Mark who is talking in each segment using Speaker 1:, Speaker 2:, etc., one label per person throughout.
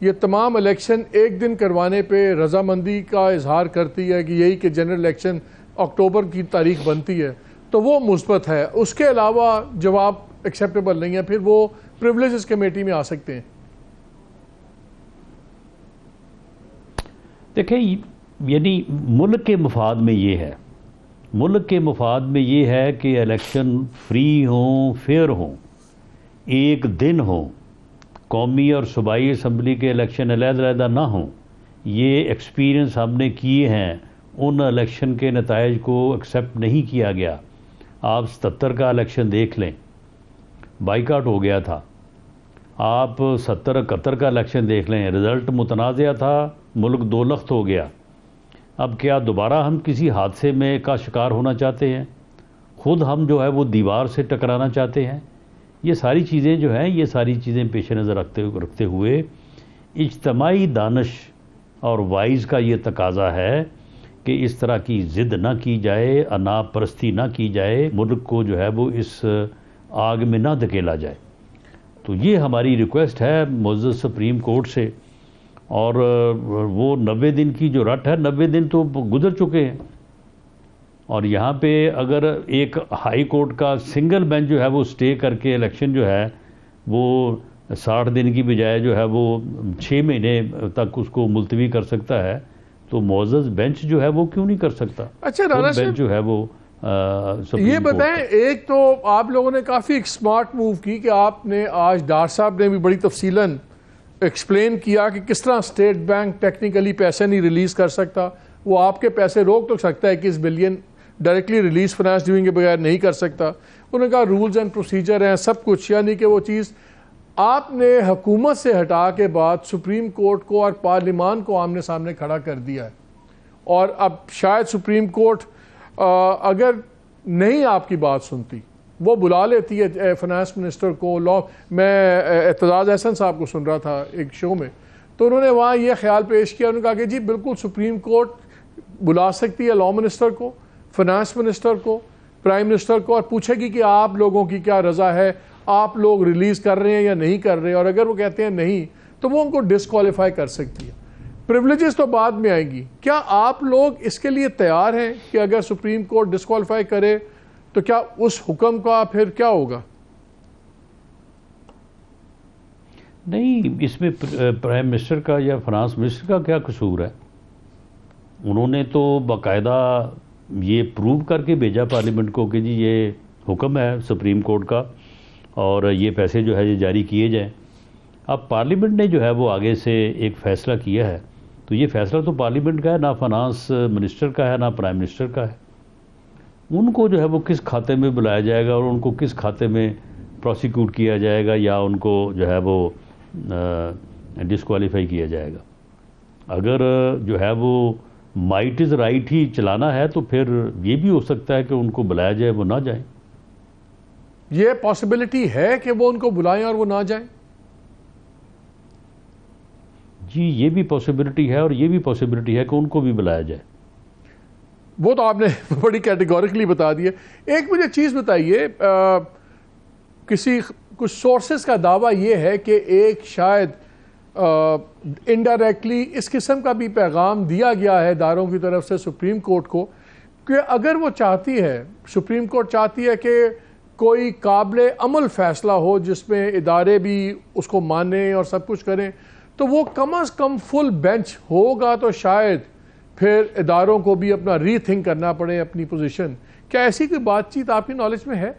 Speaker 1: یہ تمام الیکشن ایک دن کروانے پہ رضامندی کا اظہار کرتی ہے کہ یہی کہ جنرل الیکشن اکتوبر کی تاریخ بنتی ہے تو وہ مثبت ہے. اس کے علاوہ جواب ایکسیپٹیبل نہیں ہے, پھر وہ پریولیجز کمیٹی میں آ سکتے ہیں.
Speaker 2: دیکھیں یعنی ملک کے مفاد میں یہ ہے, ملک کے مفاد میں یہ ہے کہ الیکشن فری ہوں, فیئر ہوں, ایک دن ہوں, قومی اور صوبائی اسمبلی کے الیکشن علیحدہ علیحدہ نہ ہوں. یہ ایکسپیرینس ہم نے کیے ہیں, ان الیکشن کے نتائج کو ایکسیپٹ نہیں کیا گیا. آپ 77 کا الیکشن دیکھ لیں, بائیکاٹ ہو گیا تھا. آپ 70-71 کا الیکشن دیکھ لیں, رزلٹ متنازع تھا, ملک دو لخت ہو گیا. اب کیا دوبارہ ہم کسی حادثے میں کا شکار ہونا چاہتے ہیں؟ خود ہم جو ہے وہ دیوار سے ٹکرانا چاہتے ہیں؟ یہ ساری چیزیں جو ہیں, یہ ساری چیزیں پیش نظر رکھتے ہوئے اجتماعی دانش اور وائز کا یہ تقاضا ہے کہ اس طرح کی ضد نہ کی جائے, انا پرستی نہ کی جائے, ملک کو جو ہے وہ اس آگ میں نہ دھکیلا جائے. تو یہ ہماری ریکویسٹ ہے معزز سپریم کورٹ سے. اور وہ 90 دن کی جو رٹ ہے, 90 دن تو گزر چکے ہیں, اور یہاں پہ اگر ایک ہائی کورٹ کا سنگل بینچ جو ہے وہ سٹے کر کے الیکشن جو ہے وہ 60 دن کی بجائے جو ہے وہ 6 مہینے تک اس کو ملتوی کر سکتا ہے, تو معزز بینچ جو ہے وہ کیوں نہیں کر سکتا؟
Speaker 1: اچھا رانا
Speaker 2: بینچ جو ہے وہ
Speaker 1: یہ بتائیں, ایک تو آپ لوگوں نے کافی ایک سمارٹ موو کی کہ آپ نے آج ڈار صاحب نے بھی بڑی تفصیلاً ایکسپلین کیا کہ کس طرح اسٹیٹ بینک ٹیکنیکلی پیسے نہیں ریلیز کر سکتا, وہ آپ کے پیسے روک تو سکتا ہے 21 بلین ڈائریکٹلی ریلیز فنانس ڈیوئنگ کے بغیر نہیں کر سکتا. انہوں نے کہا رولز اینڈ پروسیجر ہیں سب کچھ, یعنی کہ وہ چیز آپ نے حکومت سے ہٹا کے بعد سپریم کورٹ کو اور پارلیمان کو آمنے سامنے کھڑا کر دیا ہے. اور اب شاید سپریم کورٹ اگر نہیں آپ کی بات سنتی, وہ بلا لیتی ہے فنانس منسٹر کو. میں اعتزاز احسن صاحب کو سن رہا تھا ایک شو میں, تو انہوں نے وہاں یہ خیال پیش کیا, انہوں نے کہا کہ جی بالکل سپریم کورٹ بلا سکتی ہے لا منسٹر کو, فنانس منسٹر کو, پرائم منسٹر کو, اور پوچھے گی کہ آپ لوگوں کی کیا رضا ہے, آپ لوگ ریلیز کر رہے ہیں یا نہیں کر رہے ہیں, اور اگر وہ کہتے ہیں نہیں تو وہ ان کو ڈسکوالیفائی کر سکتی ہے. پریولیجز تو بعد میں آئیں گی. کیا آپ لوگ اس کے لیے تیار ہیں کہ اگر سپریم کورٹ ڈسکوالیفائی کرے تو کیا اس حکم کا پھر کیا ہوگا؟
Speaker 2: نہیں, اس میں پرائم منسٹر کا یا فنانس منسٹر کا کیا قصور ہے؟ انہوں نے تو باقاعدہ یہ پروو کر کے بھیجا پارلیمنٹ کو کہ جی یہ حکم ہے سپریم کورٹ کا اور یہ پیسے جو ہے یہ جاری کیے جائیں. اب پارلیمنٹ نے جو ہے وہ آگے سے ایک فیصلہ کیا ہے, تو یہ فیصلہ تو پارلیمنٹ کا ہے, نہ فنانس منسٹر کا ہے, نہ پرائم منسٹر کا ہے. ان کو جو ہے وہ کس کھاتے میں بلایا جائے گا اور ان کو کس کھاتے میں پروسیکیوٹ کیا جائے گا یا ان کو جو ہے وہ ڈسکوالیفائی کیا جائے گا. اگر جو ہے وہ مائٹ از رائٹ ہی چلانا ہے تو پھر یہ بھی ہو سکتا ہے کہ ان کو بلایا جائے وہ نہ جائیں.
Speaker 1: یہ پاسبلٹی ہے کہ وہ ان کو بلائیں اور وہ نہ جائیں؟
Speaker 2: جی یہ بھی پاسبلٹی ہے اور یہ بھی پاسبلٹی ہے کہ ان کو بھی بلایا جائے.
Speaker 1: وہ تو آپ نے بڑی کیٹیگوریکلی بتا دی ہے. ایک مجھے چیز بتائیے, کچھ سورسز کا دعویٰ یہ ہے کہ ایک شاید انڈائریکٹلی اس قسم کا بھی پیغام دیا گیا ہے اداروں کی طرف سے سپریم کورٹ کو کہ اگر وہ چاہتی ہے, سپریم کورٹ چاہتی ہے کہ کوئی قابل عمل فیصلہ ہو جس میں ادارے بھی اس کو مانیں اور سب کچھ کریں, تو وہ کم از کم فل بینچ ہوگا تو شاید پھر اداروں کو بھی اپنا ری تھنک کرنا پڑے اپنی پوزیشن. کیا ایسی کوئی بات چیت آپ کی نالج میں ہے؟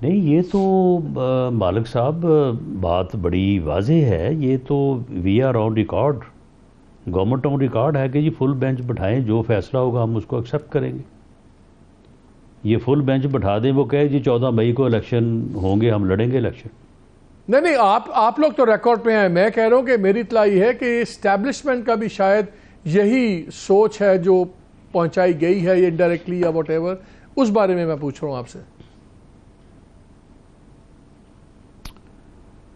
Speaker 2: نہیں, یہ تو مالک صاحب بات بڑی واضح ہے. یہ تو we are on record, government on record ہے کہ جی فل بینچ بٹھائیں, جو فیصلہ ہوگا ہم اس کو ایکسیپٹ کریں گے. یہ فل بینچ بٹھا دیں, وہ کہے جی 14 مئی کو الیکشن ہوں گے, ہم لڑیں گے الیکشن.
Speaker 1: نہیں, آپ لوگ تو ریکارڈ پہ ہیں. میں کہہ رہا ہوں کہ میری اطلاع یہ ہے کہ اسٹیبلشمنٹ کا بھی شاید یہی سوچ ہے جو پہنچائی گئی ہے انڈائریکٹلی یا واٹ ایور, اس بارے میں پوچھ رہا ہوں آپ سے.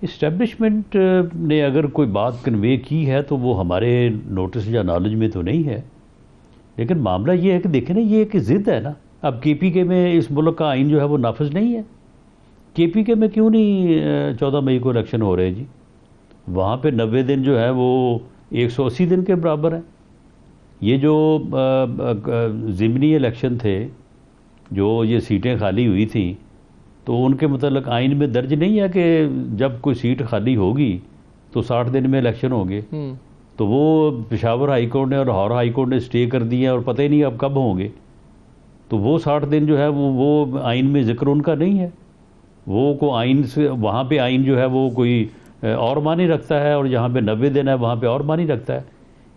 Speaker 2: اسٹیبلشمنٹ نے اگر کوئی بات کنوے کی ہے تو وہ ہمارے نوٹس یا نالج میں تو نہیں ہے, لیکن معاملہ یہ ہے کہ دیکھیں نا, یہ ایک ضد ہے نا. اب کے پی کے میں اس ملک کا آئین جو ہے وہ نافذ نہیں ہے, کے پی کے میں کیوں نہیں 14 مئی کو الیکشن ہو رہے جی؟ وہاں پہ 90 دن جو ہے وہ 180 دن کے برابر ہیں. یہ جو ضمنی الیکشن تھے، جو یہ سیٹیں خالی ہوئی تھیں، تو ان کے متعلق آئین میں درج نہیں ہے کہ جب کوئی سیٹ خالی ہوگی تو 60 دن میں الیکشن ہوگے. تو وہ پشاور ہائی کورٹ نے اور لاہور ہائی کورٹ نے اسٹے کر دی ہیں اور پتہ ہی نہیں اب کب ہوں گے. تو وہ 60 دن جو ہے وہ آئین میں ذکر ان کا نہیں ہے. وہ کو آئین سے وہاں پہ آئین جو ہے وہ کوئی اور معنی رکھتا ہے، اور جہاں پہ 90 دن ہے وہاں پہ اور معنی رکھتا ہے.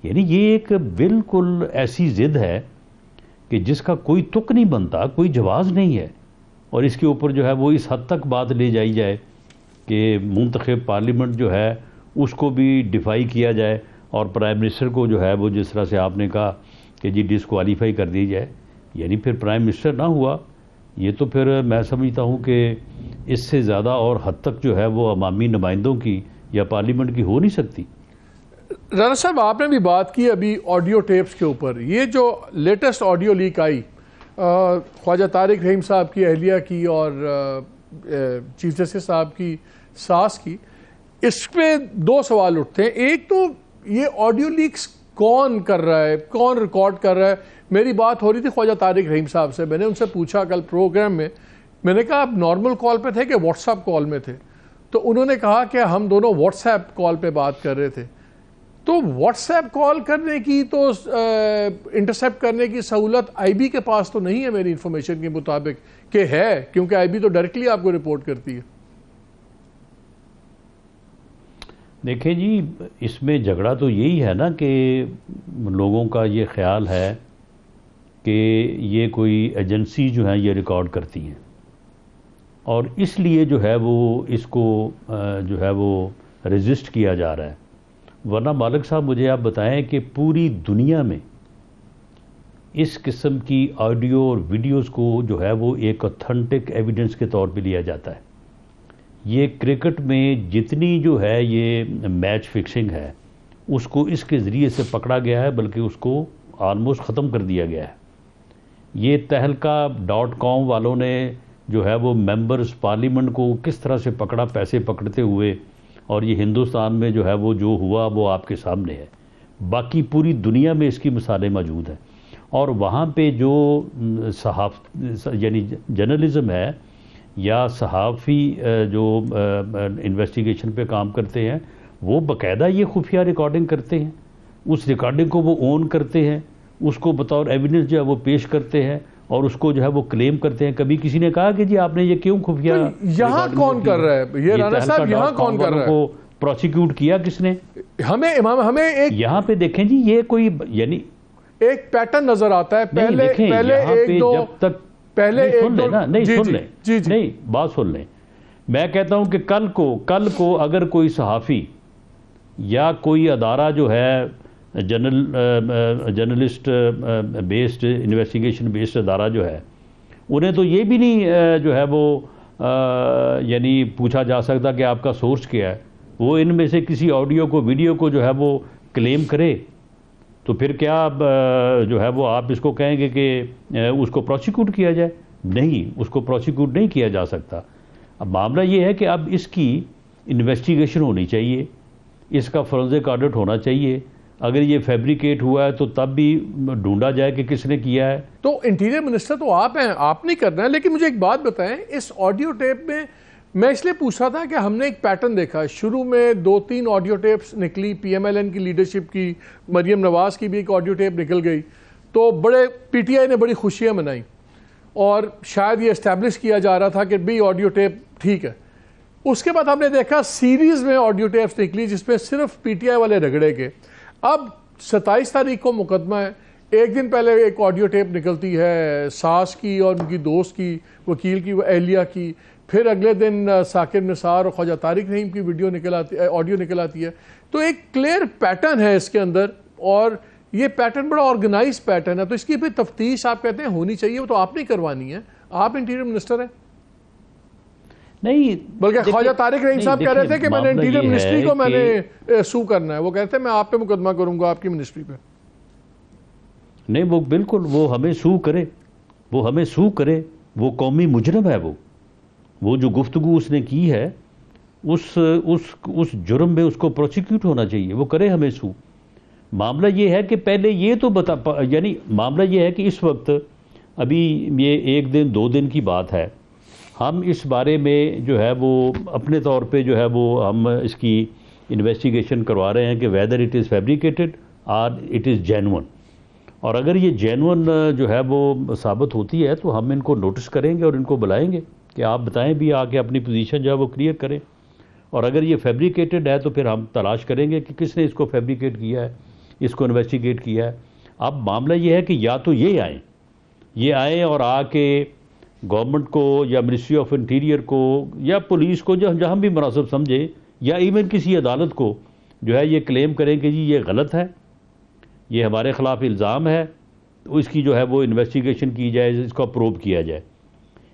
Speaker 2: یعنی یہ ایک بالکل ایسی ضد ہے کہ جس کا کوئی تک نہیں بنتا، کوئی جواز نہیں ہے. اور اس کے اوپر جو ہے وہ اس حد تک بات لے جائی جائے کہ منتخب پارلیمنٹ جو ہے اس کو بھی ڈیفائی کیا جائے، اور پرائم منسٹر کو جو ہے وہ جس طرح سے آپ نے کہا کہ جی ڈسکوالیفائی کر دی جائے. یعنی پھر پرائم منسٹر نہ ہوا. یہ تو پھر میں سمجھتا ہوں کہ اس سے زیادہ اور حد تک جو ہے وہ عوامی نمائندوں کی یا پارلیمنٹ کی ہو نہیں سکتی.
Speaker 1: رانا صاحب، آپ نے بھی بات کی ابھی آڈیو ٹیپس کے اوپر. یہ جو لیٹسٹ آڈیو لیک آئی خواجہ طارق رحیم صاحب کی اہلیہ کی اور چیف جسٹس صاحب کی ساس کی، اس پہ دو سوال اٹھتے ہیں. ایک تو یہ آڈیو لیکس کون کر رہا ہے، کون ریکارڈ کر رہا ہے؟ میری بات ہو رہی تھی خواجہ طارق رحیم صاحب سے. میں نے ان سے پوچھا کل پروگرام میں نے کہا آپ نارمل کال پہ تھے کہ واٹس ایپ کال میں تھے؟ تو انہوں نے کہا کہ ہم دونوں واٹس ایپ کال پہ بات کر رہے تھے. تو واٹس ایپ کال کرنے کی تو انٹرسیپٹ کرنے کی سہولت آئی بی کے پاس تو نہیں ہے میری انفارمیشن کے مطابق کہ ہے، کیونکہ آئی بی تو ڈائریکٹلی آپ کو رپورٹ کرتی ہے.
Speaker 2: دیکھیں جی، اس میں جھگڑا تو یہی ہے نا کہ لوگوں کا یہ خیال ہے کہ یہ کوئی ایجنسی جو ہیں یہ ریکارڈ کرتی ہیں، اور اس لیے جو ہے وہ اس کو جو ہے وہ ریزسٹ کیا جا رہا ہے. ورنہ مالک صاحب مجھے آپ بتائیں کہ پوری دنیا میں اس قسم کی آڈیو اور ویڈیوز کو جو ہے وہ ایک اوتھینٹک ایویڈنس کے طور پہ لیا جاتا ہے. یہ کرکٹ میں جتنی جو ہے یہ میچ فکسنگ ہے اس کو اس کے ذریعے سے پکڑا گیا ہے، بلکہ اس کو آلموسٹ ختم کر دیا گیا ہے. یہ تہلکہ.com والوں نے جو ہے وہ ممبرز پارلیمنٹ کو کس طرح سے پکڑا پیسے پکڑتے ہوئے، اور یہ ہندوستان میں جو ہے وہ جو ہوا وہ آپ کے سامنے ہے. باقی پوری دنیا میں اس کی مثالیں موجود ہیں. اور وہاں پہ جو یعنی جرنلزم ہے یا صحافی جو انویسٹیگیشن پہ کام کرتے ہیں، وہ باقاعدہ یہ خفیہ ریکارڈنگ کرتے ہیں. اس ریکارڈنگ کو وہ اون کرتے ہیں، اس کو بطور ایویڈنس جو ہے وہ پیش کرتے ہیں، اور اس کو جو ہے وہ کلیم کرتے ہیں. کبھی کسی نے کہا کہ جی آپ نے یہ کیوں خفیہ
Speaker 1: یہاں کون کر رہا ہے؟ یہ رانا صاحب یہاں کون کر رہا ہے؟
Speaker 2: کو پروسیکیوٹ کیا کس نے؟
Speaker 1: ہمیں ایک
Speaker 2: یہاں پہ دیکھیں جی، یہ کوئی یعنی
Speaker 1: ایک پیٹرن نظر آتا ہے. پہلے
Speaker 2: نہیں بات سن لیں. میں کہتا ہوں کہ کل کو اگر کوئی صحافی یا کوئی ادارہ جو ہے جرنلسٹ بیسڈ انویسٹیگیشن بیسڈ ادارہ جو ہے، انہیں تو یہ بھی نہیں جو ہے وہ یعنی پوچھا جا سکتا کہ آپ کا سورس کیا ہے. وہ ان میں سے کسی آڈیو کو ویڈیو کو جو ہے وہ کلیم کرے، تو پھر کیا جو ہے وہ آپ اس کو کہیں گے کہ اس کو پروسیکیوٹ کیا جائے؟ نہیں، اس کو پروسیکیوٹ نہیں کیا جا سکتا. اب معاملہ یہ ہے کہ اب اس کی انویسٹیگیشن ہونی چاہیے، اس کا فورنزک آڈٹ ہونا چاہیے. اگر یہ فیبریکیٹ ہوا ہے تو تب بھی ڈھونڈا جائے کہ کس نے کیا ہے.
Speaker 1: تو انٹیریئر منسٹر تو آپ ہیں، آپ نہیں کرنا ہے. لیکن مجھے ایک بات بتائیں، اس آڈیو ٹیپ میں اس لیے پوچھ رہا تھا کہ ہم نے ایک پیٹرن دیکھا. شروع میں 2-3 آڈیو ٹیپس نکلی، پی ایم ایل این کی لیڈرشپ کی، مریم نواز کی بھی ایک آڈیو ٹیپ نکل گئی. تو پی ٹی آئی نے بڑی خوشیاں منائیں، اور شاید یہ اسٹیبلش کیا جا رہا تھا کہ بھی آڈیو ٹیپ ٹھیک ہے. اس کے بعد ہم نے دیکھا سیریز میں آڈیو ٹیپس نکلی جس میں صرف پی ٹی آئی والے رگڑے گئے. اب 27 تاریخ کو مقدمہ ہے. ایک دن پہلے ایک آڈیو ٹیپ نکلتی ہے ساس کی اور ان کی دوست کی، وکیل کی، اہلیہ کی. پھر اگلے دن ثاقب نثار اور خواجہ طارق رحیم کی آڈیو نکل آتی ہے. تو ایک کلیئر پیٹرن ہے اس کے اندر، اور یہ پیٹرن بڑا آرگنائز پیٹرن ہے. تو اس کی پھر تفتیش آپ کہتے ہیں ہونی چاہیے، وہ تو آپ نہیں کروانی ہے، آپ انٹیریئر منسٹر ہیں.
Speaker 2: نہیں،
Speaker 1: بلکہ خواجہ طارق رحیم صاحب کہہ رہے تھے کہ میں نے انٹیریئر منسٹری کو میں نے سو کرنا ہے. وہ کہتے ہیں میں آپ پہ مقدمہ کروں گا، آپ کی منسٹری پہ.
Speaker 2: نہیں، وہ بالکل وہ ہمیں سو کرے، وہ قومی مجرم ہے وہ. وہ جو گفتگو اس نے کی ہے اس جرم میں اس کو پروسیکیوٹ ہونا چاہیے، وہ کرے ہمیں سو۔ معاملہ یہ ہے کہ پہلے یہ تو یعنی معاملہ یہ ہے کہ اس وقت ابھی یہ 1 دن 2 دن کی بات ہے، ہم اس بارے میں جو ہے وہ اپنے طور پہ جو ہے وہ ہم اس کی انویسٹیگیشن کروا رہے ہیں کہ ویدر اٹ از فیبریکیٹڈ اور اٹ از جینون، اور اگر یہ جینون جو ہے وہ ثابت ہوتی ہے تو ہم ان کو نوٹس کریں گے اور ان کو بلائیں گے کہ آپ بتائیں بھی آ کے اپنی پوزیشن جو ہے وہ کلیئر کریں، اور اگر یہ فیبریکیٹڈ ہے تو پھر ہم تلاش کریں گے کہ کس نے اس کو فیبریکیٹ کیا ہے، اس کو انویسٹیگیٹ کیا ہے۔ اب معاملہ یہ ہے کہ یا تو یہ آئیں اور آ کے گورنمنٹ کو یا منسٹری آف انٹیریئر کو یا پولیس کو جہاں بھی مناسب سمجھے، یا ایون کسی عدالت کو جو ہے یہ کلیم کریں کہ جی یہ غلط ہے، یہ ہمارے خلاف الزام ہے، تو اس کی جو ہے وہ انویسٹیگیشن کی جائے، اس کو پروب کیا جائے۔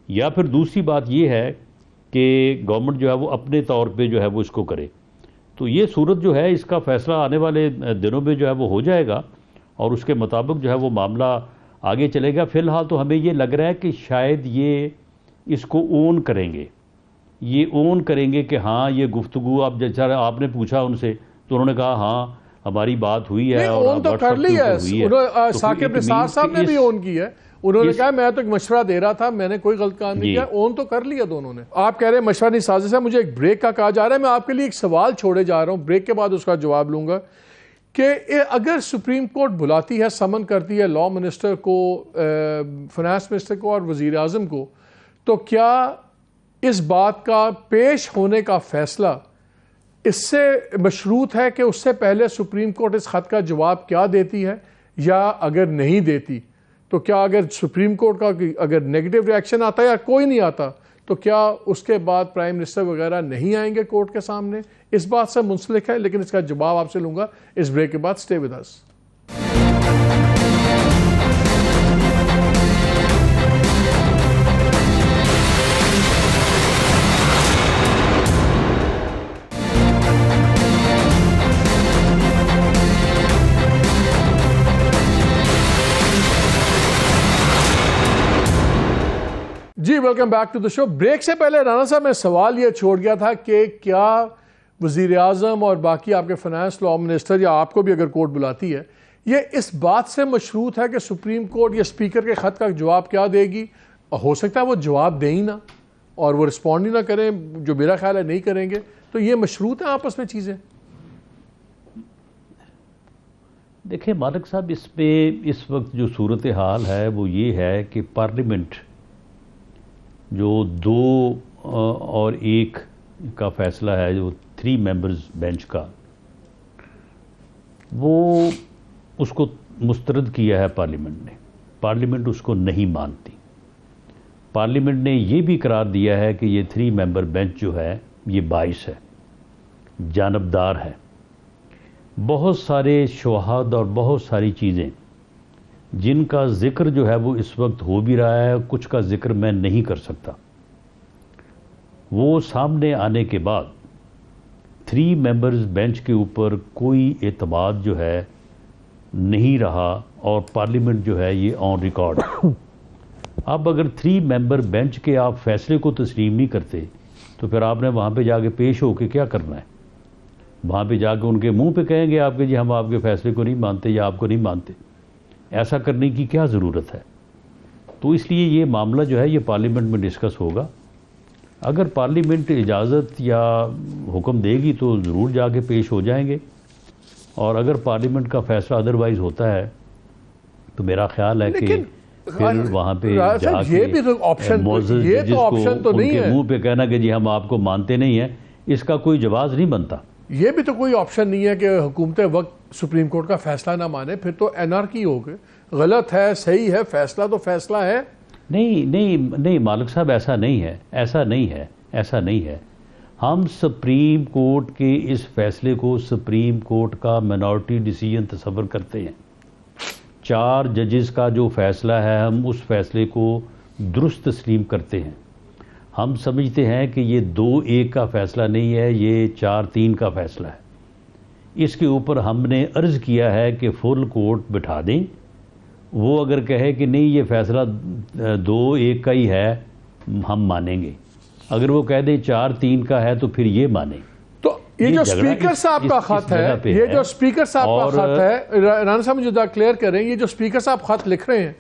Speaker 2: یا پھر دوسری بات یہ ہے کہ گورنمنٹ جو ہے وہ اپنے طور پہ جو ہے وہ اس کو کرے۔ تو یہ صورت جو ہے اس کا فیصلہ آنے والے دنوں میں جو ہے وہ ہو جائے گا، اور اس کے مطابق جو ہے وہ معاملہ آگے چلے گا۔ فی الحال تو ہمیں یہ لگ رہا ہے کہ شاید یہ اس کو اون کریں گے کہ ہاں یہ گفتگو، اب جیسا آپ نے پوچھا ان سے تو انہوں نے کہا ہاں ہماری بات ہوئی ہے، اور
Speaker 1: اون تو کر لی ہے، ثاقب نثار صاحب نے بھی اون کی ہے، انہوں نے کہا میں تو ایک مشورہ دے رہا تھا، میں نے کوئی غلط کام نہیں کیا، اون تو کر لیا دونوں نے۔ آپ کہہ رہے ہیں مشورہ نہیں سازش ہے، مجھے ایک بریک کا کہا جا رہا ہے، میں آپ کے لیے ایک سوال چھوڑے جا رہا ہوں، بریک کے بعد اس کا جواب لوں گا کہ اگر سپریم کورٹ بلاتی ہے، سمن کرتی ہے لا منسٹر کو، فنانس منسٹر کو اور وزیر اعظم کو، تو کیا اس بات کا پیش ہونے کا فیصلہ اس سے مشروط ہے کہ اس سے پہلے سپریم کورٹ اس خط کا جواب کیا دیتی ہے، یا اگر نہیں دیتی تو کیا اگر سپریم کورٹ کا اگر نیگیٹو ریاکشن آتا ہے یا کوئی نہیں آتا تو کیا اس کے بعد پرائم منسٹر وغیرہ نہیں آئیں گے کورٹ کے سامنے؟ اس بات سے منسلک ہے، لیکن اس کا جواب آپ سے لوں گا اس بریک کے بعد۔ Stay with us. جی welcome back to the show. Break سے پہلے رانا صاحب میں سوال یہ چھوڑ گیا تھا کہ کیا وزیر اعظم اور باقی آپ کے فنانس لا منسٹر یا آپ کو بھی اگر کورٹ بلاتی ہے، یہ اس بات سے مشروط ہے کہ سپریم کورٹ یا اسپیکر کے خط کا جواب کیا دے گی؟ ہو سکتا ہے وہ جواب دیں ہی نہ اور وہ رسپونڈ ہی نہ کریں، جو میرا خیال ہے نہیں کریں گے، تو یہ مشروط ہیں آپس میں چیزیں؟
Speaker 2: دیکھیں مالک صاحب، اس پہ اس وقت جو صورتحال ہے وہ یہ ہے کہ پارلیمنٹ جو 2 اور 1 کا فیصلہ ہے، جو 3 ممبرز بینچ کا، وہ اس کو مسترد کیا ہے پارلیمنٹ نے۔ پارلیمنٹ اس کو نہیں مانتی۔ پارلیمنٹ نے یہ بھی قرار دیا ہے کہ یہ 3 ممبر بینچ جو ہے یہ باعث ہے، جانبدار ہے۔ بہت سارے شواہد اور بہت ساری چیزیں جن کا ذکر جو ہے وہ اس وقت ہو بھی رہا ہے، کچھ کا ذکر میں نہیں کر سکتا، وہ سامنے آنے کے بعد 3 ممبرز بینچ کے اوپر کوئی اعتماد جو ہے نہیں رہا، اور پارلیمنٹ جو ہے یہ آن ریکارڈ۔ اب اگر 3 ممبر بینچ کے آپ فیصلے کو تسلیم نہیں کرتے تو پھر آپ نے وہاں پہ جا کے پیش ہو کے کیا کرنا ہے؟ وہاں پہ جا کے ان کے منہ پہ کہیں گے آپ کہ جی ہم آپ کے فیصلے کو نہیں مانتے یا آپ کو نہیں مانتے؟ ایسا کرنے کی کیا ضرورت ہے؟ تو اس لیے یہ معاملہ جو ہے یہ پارلیمنٹ میں ڈسکس ہوگا۔ اگر پارلیمنٹ اجازت یا حکم دے گی تو ضرور جا کے پیش ہو جائیں گے، اور اگر پارلیمنٹ کا فیصلہ ادروائز ہوتا ہے تو میرا خیال ہے کہ پھر وہاں پہ جا کے معزز ججز کو ان کے منہ پہ کہنا کہ جی ہم آپ کو مانتے نہیں ہیں، اس کا کوئی جواز نہیں بنتا۔
Speaker 1: یہ بھی تو کوئی آپشن نہیں ہے کہ حکومت وقت سپریم کورٹ کا فیصلہ نہ مانے، پھر تو انارکی ہو گئے، غلط ہے صحیح ہے، فیصلہ تو فیصلہ ہے۔
Speaker 2: نہیں مالک صاحب، ایسا نہیں ہے۔ ہم سپریم کورٹ کے اس فیصلے کو سپریم کورٹ کا مائنورٹی ڈیسیژن تصور کرتے ہیں۔ 4 ججز کا جو فیصلہ ہے ہم اس فیصلے کو درست تسلیم کرتے ہیں۔ ہم سمجھتے ہیں کہ یہ 2-1 کا فیصلہ نہیں ہے، یہ 4-3 کا فیصلہ ہے۔ اس کے اوپر ہم نے عرض کیا ہے کہ فل کورٹ بٹھا دیں، وہ اگر کہے کہ نہیں یہ فیصلہ 2-1 کا ہی ہے ہم مانیں گے، اگر وہ کہہ دیں 4-3 کا ہے تو پھر یہ مانیں.
Speaker 1: تو یہ جو اسپیکر صاحب کا خط ہے، یہ جو اسپیکر صاحب کا خط ہے، رانا صاحب مجھے ذرا کلیئر کریں، یہ جو اسپیکر صاحب خط لکھ رہے ہیں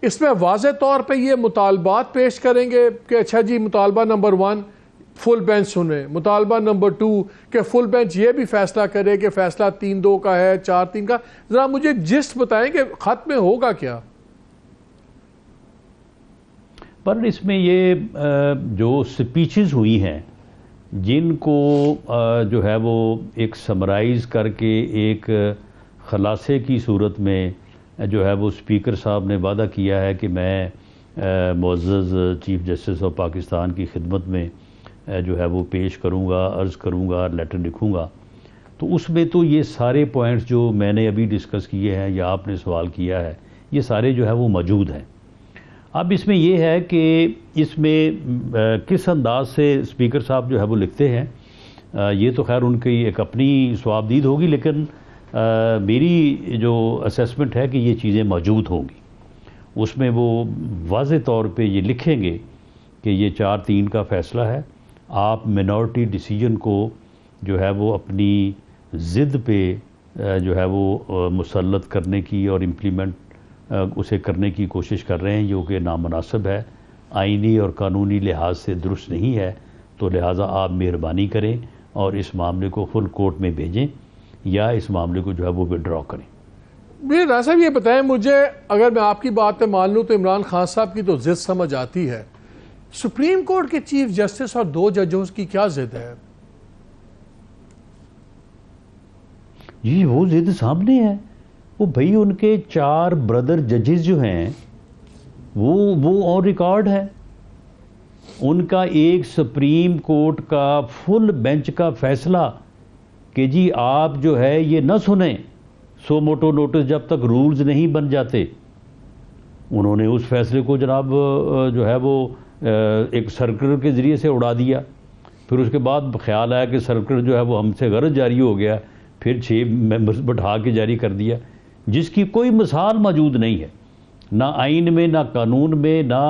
Speaker 1: اس میں واضح طور پہ یہ مطالبات پیش کریں گے کہ اچھا جی مطالبہ نمبر 1 فل بینچ سنیں، مطالبہ نمبر 2 کہ فل بینچ یہ بھی فیصلہ کرے کہ فیصلہ 3-2 کا ہے 4-3 کا. ذرا مجھے جسٹ بتائیں کہ خط میں ہوگا کیا؟
Speaker 2: پر اس میں یہ جو سپیچز ہوئی ہیں جن کو جو ہے وہ ایک سمرائز کر کے ایک خلاصے کی صورت میں جو ہے وہ اسپیکر صاحب نے وعدہ کیا ہے کہ میں معزز چیف جسٹس آف پاکستان کی خدمت میں جو ہے وہ پیش کروں گا، عرض کروں گا، لیٹر لکھوں گا. تو اس میں تو یہ سارے پوائنٹس جو میں نے ابھی ڈسکس کیے ہیں یا آپ نے سوال کیا ہے یہ سارے جو ہے وہ موجود ہیں. اب اس میں یہ ہے کہ اس میں کس انداز سے اسپیکر صاحب جو ہے وہ لکھتے ہیں یہ تو خیر ان کی ایک اپنی صوابدید ہوگی، لیکن میری جو اسیسمنٹ ہے کہ یہ چیزیں موجود ہوں گی. اس میں وہ واضح طور پہ یہ لکھیں گے کہ یہ 4-3 کا فیصلہ ہے، آپ منورٹی ڈیسیجن کو جو ہے وہ اپنی ضد پہ جو ہے وہ مسلط کرنے کی اور امپلیمنٹ اسے کرنے کی کوشش کر رہے ہیں، جو کہ نامناسب ہے، آئینی اور قانونی لحاظ سے درست نہیں ہے. تو لہٰذا آپ مہربانی کریں اور اس معاملے کو فل کورٹ میں بھیجیں یا اس معاملے کو جو ہے وہ وڈرا کریں.
Speaker 1: رانا صاحب یہ بتائیں مجھے، اگر میں آپ کی بات پہ مان لوں تو عمران خان صاحب کی تو ضد سمجھ آتی ہے، سپریم کورٹ کے چیف جسٹس اور 2 ججوں کی کیا ضد ہے؟
Speaker 2: جی وہ ضد سامنے ہے. وہ بھائی ان کے 4 بردر ججز جو ہیں وہ آن ریکارڈ ہے. ان کا ایک سپریم کورٹ کا فل بینچ کا فیصلہ کہ جی آپ جو ہے یہ نہ سنیں سو موٹو نوٹس جب تک رولز نہیں بن جاتے، انہوں نے اس فیصلے کو جناب جو ہے وہ ایک سرکلر کے ذریعے سے اڑا دیا. پھر اس کے بعد خیال آیا کہ سرکلر جو ہے وہ ہم سے غرض جاری ہو گیا، پھر 6 ممبرز بٹھا کے جاری کر دیا، جس کی کوئی مثال موجود نہیں ہے، نہ آئین میں، نہ قانون میں، نہ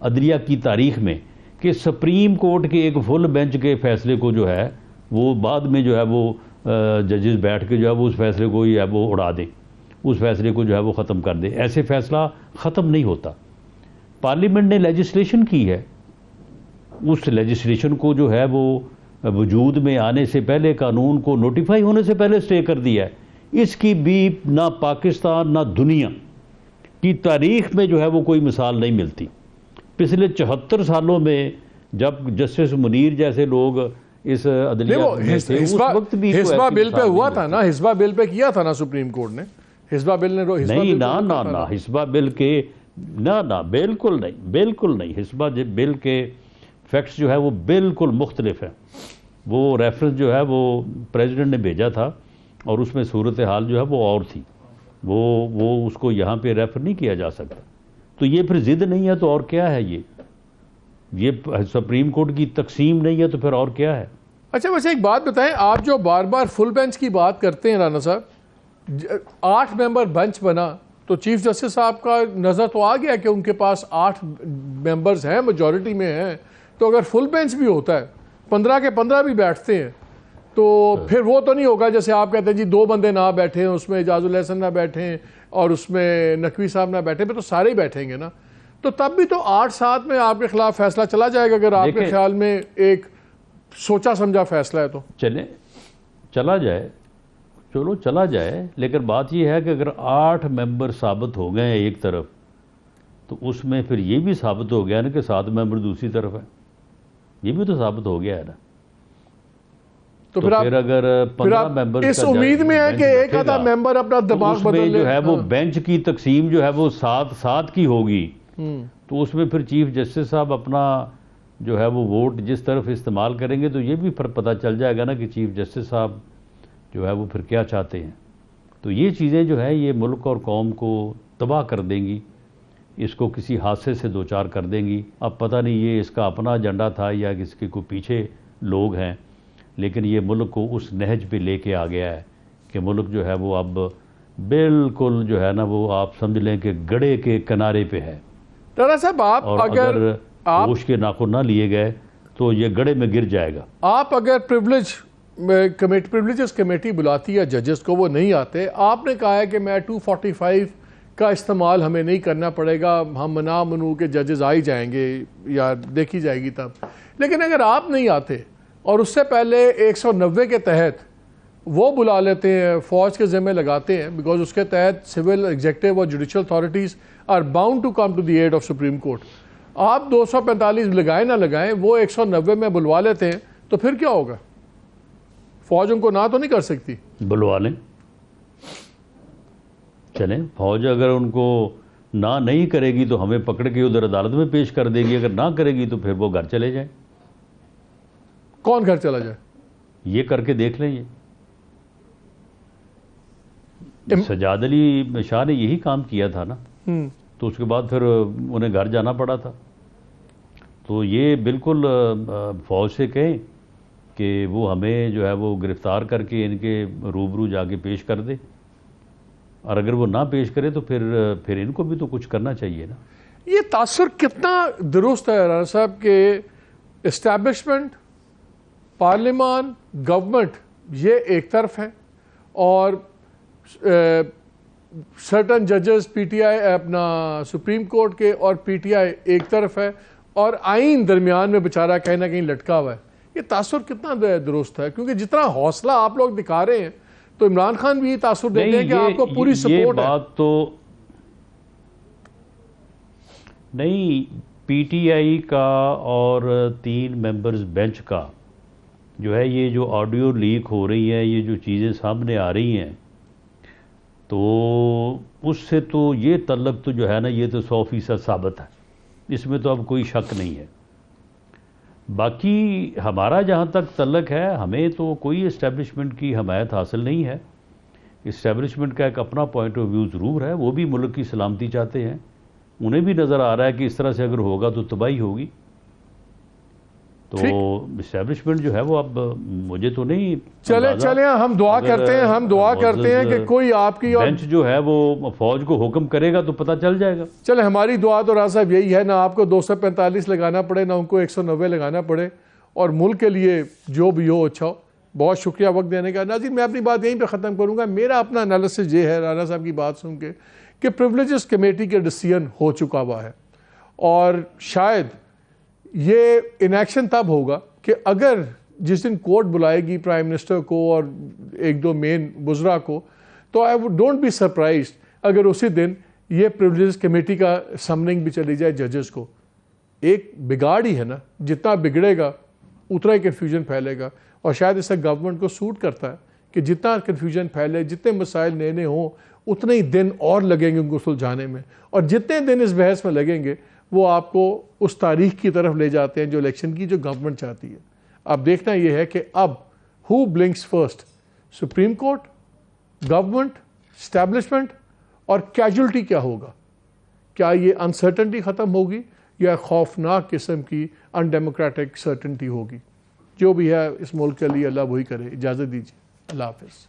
Speaker 2: عدلیہ کی تاریخ میں، کہ سپریم کورٹ کے ایک فل بینچ کے فیصلے کو جو ہے وہ بعد میں جو ہے وہ ججز بیٹھ کے جو ہے وہ اس فیصلے کو ہی ہے وہ اڑا دیں، اس فیصلے کو جو ہے وہ ختم کر دیں. ایسے فیصلہ ختم نہیں ہوتا. پارلیمنٹ نے لیجسلیشن کی ہے، اس لیجسلیشن کو جو ہے وہ وجود میں آنے سے پہلے، قانون کو نوٹیفائی ہونے سے پہلے اسٹے کر دیا ہے. اس کی بھی نہ پاکستان نہ دنیا کی تاریخ میں جو ہے وہ کوئی مثال نہیں ملتی. پچھلے 74 سالوں میں جب جسٹس منیر جیسے لوگ اس عدلیہ میں تھے اس وقت بھی
Speaker 1: حسبہ بل پہ ہوا تھا نا، حسبہ بل پہ کیا تھا نا سپریم کورٹ نے، حسبہ بل نے
Speaker 2: نہیں، نہ حسبہ بل کے نہ بالکل نہیں. حسبہ بل کے فیکٹس جو ہے وہ بالکل مختلف ہیں. وہ ریفرنس جو ہے وہ پریزیڈنٹ نے بھیجا تھا اور اس میں صورتحال جو ہے وہ اور تھی، وہ اس کو یہاں پہ ریفر نہیں کیا جا سکتا. تو یہ پھر ضد نہیں ہے تو اور کیا ہے؟ یہ سپریم کورٹ کی تقسیم نہیں ہے تو پھر اور کیا ہے؟
Speaker 1: اچھا ویسے ایک بات بتائیں، آپ جو بار بار فل بینچ کی بات کرتے ہیں رانا صاحب، 8 ممبر بینچ بنا تو چیف جسٹس صاحب کا نظر تو آ گیا کہ ان کے پاس 8 ممبرز ہیں، میجورٹی میں ہیں. تو اگر فل بینچ بھی ہوتا ہے 15 کے 15 بھی بیٹھتے ہیں تو پھر وہ تو نہیں ہوگا جیسے آپ کہتے ہیں جی 2 بندے نہ بیٹھے ہیں، اس میں اعجاز الحسن نہ بیٹھے ہیں اور اس میں نقوی صاحب نہ بیٹھے، پھر تو سارے ہی بیٹھیں گے نا. تو تب بھی تو 8-7 میں آپ کے خلاف فیصلہ چلا جائے گا اگر آپ کے خیال میں ایک سوچا سمجھا فیصلہ ہے تو.
Speaker 2: چلا جائے لیکن بات یہ ہے کہ اگر 8 ممبر ثابت ہو گئے ہیں ایک طرف تو اس میں پھر یہ بھی ثابت ہو گیا نا کہ 7 ممبر دوسری طرف ہے، یہ بھی تو ثابت ہو گیا ہے نا. تو پھر اگر 15 ممبر
Speaker 1: اس امید میں ہے کہ ایک آدھا ممبر اپنا دماغ بدل لے،
Speaker 2: جو ہے وہ بینچ کی تقسیم جو ہے وہ 7 کی ہوگی، تو اس میں پھر چیف جسٹس صاحب اپنا جو ہے وہ ووٹ جس طرف استعمال کریں گے تو یہ بھی پتہ چل جائے گا نا کہ چیف جسٹس صاحب جو ہے وہ پھر کیا چاہتے ہیں. تو یہ چیزیں جو ہے یہ ملک اور قوم کو تباہ کر دیں گی، اس کو کسی حادثے سے دوچار کر دیں گی. اب پتہ نہیں یہ اس کا اپنا ایجنڈا تھا یا اس کے کوئی پیچھے لوگ ہیں، لیکن یہ ملک کو اس نہج پہ لے کے آ گیا ہے کہ ملک جو ہے وہ اب بالکل جو ہے نا وہ آپ سمجھ لیں کہ گڑھے کے کنارے پہ ہے.
Speaker 1: رانا صاحب آپ
Speaker 2: اور اگر ہوش کے ناخن نہ لیے گئے تو یہ گڑھے میں گر جائے گا.
Speaker 1: آپ اگر پریولیجز کمیٹی بلاتی ہے ججز کو، وہ نہیں آتے، آپ نے کہا ہے کہ میں 245 کا استعمال ہمیں نہیں کرنا پڑے گا، ہم منا منو کے ججز آ ہی جائیں گے یا دیکھی جائے گی تب. لیکن اگر آپ نہیں آتے اور اس سے پہلے 190 کے تحت وہ بلا لیتے ہیں، فوج کے ذمہ لگاتے ہیں، بیکاز اس کے تحت سول ایگزیکٹو اور judicial authorities are bound to come to the aid of supreme court. آپ 245 لگائیں نہ لگائیں، وہ 190 میں بلوا لیتے ہیں، تو پھر کیا ہوگا؟ فوج ان کو نہ تو نہیں کر سکتی.
Speaker 2: بلوا لیں، چلیں. فوج اگر ان کو نہ نہیں کرے گی تو ہمیں پکڑ کے ادھر عدالت میں پیش کر دے گی، اگر نہ کرے گی تو پھر وہ گھر چلے جائیں.
Speaker 1: کون گھر چلا جائے؟
Speaker 2: یہ کر کے دیکھ لیں. یہ سجاد علی شاہ نے یہی کام کیا تھا نا، تو اس کے بعد پھر انہیں گھر جانا پڑا تھا. تو یہ بالکل فوج سے کہیں کہ وہ ہمیں جو ہے وہ گرفتار کر کے ان کے روبرو جا کے پیش کر دے، اور اگر وہ نہ پیش کرے تو پھر ان کو بھی تو کچھ کرنا چاہیے نا.
Speaker 1: یہ تاثر کتنا درست ہے رانا صاحب کہ اسٹیبلشمنٹ، پارلیمان، گورنمنٹ یہ ایک طرف ہے، اور سرٹن ججز پی ٹی آئی اپنا سپریم کورٹ کے اور پی ٹی آئی ایک طرف ہے، اور آئین درمیان میں بیچارہ کہیں نہ کہیں لٹکا ہوا ہے. یہ تاثر کتنا درست ہے؟ کیونکہ جتنا حوصلہ آپ لوگ دکھا رہے ہیں تو عمران خان بھی یہ تاثر دیتے ہیں کہ آپ کو پوری سپورٹ ہے.
Speaker 2: یہ بات تو نہیں، پی ٹی آئی کا اور 3 ممبرز بینچ کا جو ہے، یہ جو آڈیو لیک ہو رہی ہے، یہ جو چیزیں سامنے آ رہی ہیں، تو اس سے تو یہ تعلق تو جو ہے نا، یہ تو 100% ثابت ہے، اس میں تو اب کوئی شک نہیں ہے. باقی ہمارا جہاں تک تعلق ہے، ہمیں تو کوئی اسٹیبلشمنٹ کی حمایت حاصل نہیں ہے. اسٹیبلشمنٹ کا ایک اپنا پوائنٹ آف ویو ضرور ہے، وہ بھی ملک کی سلامتی چاہتے ہیں. انہیں بھی نظر آ رہا ہے کہ اس طرح سے اگر ہوگا تو تباہی ہوگی. تو اسٹیبلشمنٹ جو ہے وہ اب مجھے تو نہیں.
Speaker 1: چلیں ہم دعا کرتے ہیں کہ کوئی آپ کی
Speaker 2: بینچ جو ہے وہ فوج کو حکم کرے گا تو پتہ چل جائے گا.
Speaker 1: چلیں ہماری دعا تو راز صاحب یہی ہے، نہ آپ کو 245 لگانا پڑے، نہ ان کو 190 لگانا پڑے، اور ملک کے لیے جو بھی ہو اچھا ہو. بہت شکریہ وقت دینے کا. ناظرین، میں اپنی بات یہیں پہ ختم کروں گا. میرا اپنا انالیسس یہ ہے رانا صاحب کی بات سن کے کہ پریولیجز کمیٹی کے ڈیسیژن ہو چکا ہوا ہے، اور شاید یہ انیکشن تب ہوگا کہ اگر جس دن کورٹ بلائے گی پرائم منسٹر کو اور 1-2 مین وزراء کو، تو آئی ڈونٹ بی سرپرائزڈ اگر اسی دن یہ پریولیجز کمیٹی کا سمننگ بھی چلی جائے ججز کو. ایک بگاڑ ہی ہے نا، جتنا بگڑے گا اتنا ہی کنفیوژن پھیلے گا، اور شاید اس سے گورنمنٹ کو سوٹ کرتا ہے کہ جتنا کنفیوژن پھیلے، جتنے مسائل نئے ہوں، اتنے ہی دن اور لگیں گے ان کو سلجھانے میں، اور جتنے دن اس بحث میں لگیں گے وہ آپ کو اس تاریخ کی طرف لے جاتے ہیں جو الیکشن کی جو گورنمنٹ چاہتی ہے. اب دیکھنا یہ ہے کہ اب who blinks first, Supreme Court, government, establishment, اور کیجولٹی کیا ہوگا؟ کیا یہ انسرٹنٹی ختم ہوگی یا خوفناک قسم کی ان ڈیموکریٹک سرٹنٹی ہوگی؟ جو بھی ہے اس ملک کے لیے اللہ وہی کرے. اجازت دیجیے، اللہ حافظ.